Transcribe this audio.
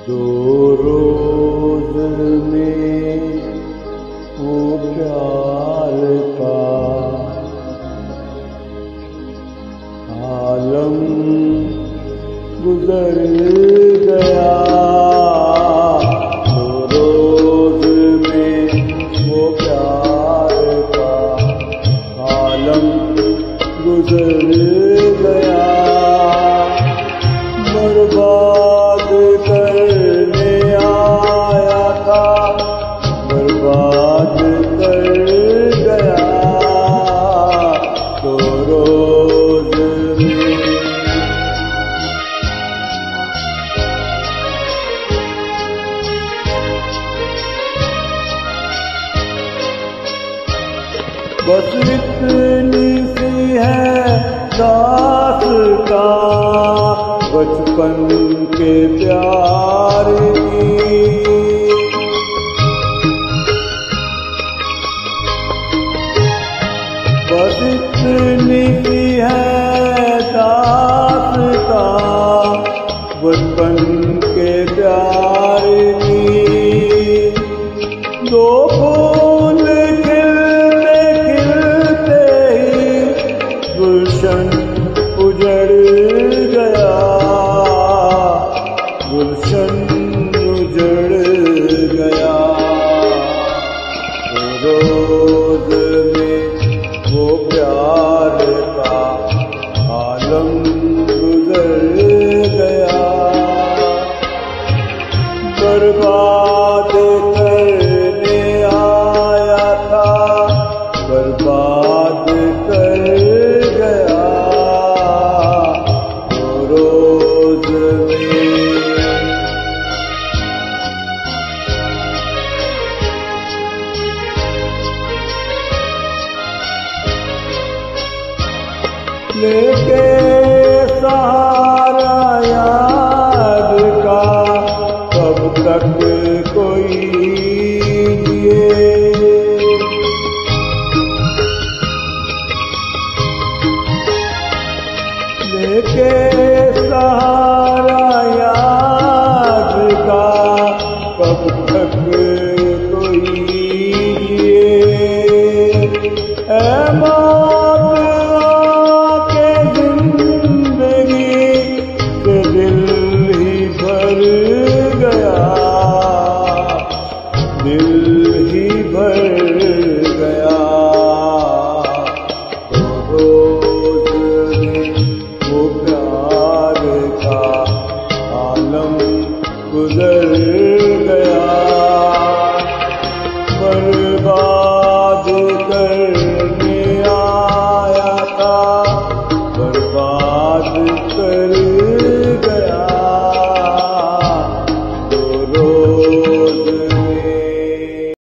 दो रोज में वो प्यार का आलम गुजर गया। दो रोज में वो प्यार का आलम गुजर गया। बर्बाद करने आया था, बर्बाद कर गया। तो रोज में बस इतनी सी है दास्तां बचपन के प्यार की। बस इतनी सी है दास्तां बचपन के प्यार की। दो फूल खिलते खिलते ही गुलशन उजड़ गया। गुलशन उजड़ गया। रोज में वो प्यार का आलम गुजर गया। बर्बाद करने आया था, बर्बाद कर गया। रोज में लेके सहारा याद का कब तक कोई जिए। लेके सहारा याद का कब तक कोई जिए। ऐ मौत आके जिंदगी से दिल ही भर गया। दिल ही भर गया। रोज में वो प्यार का आलम गुजर गया। बर्बाद करने आया था,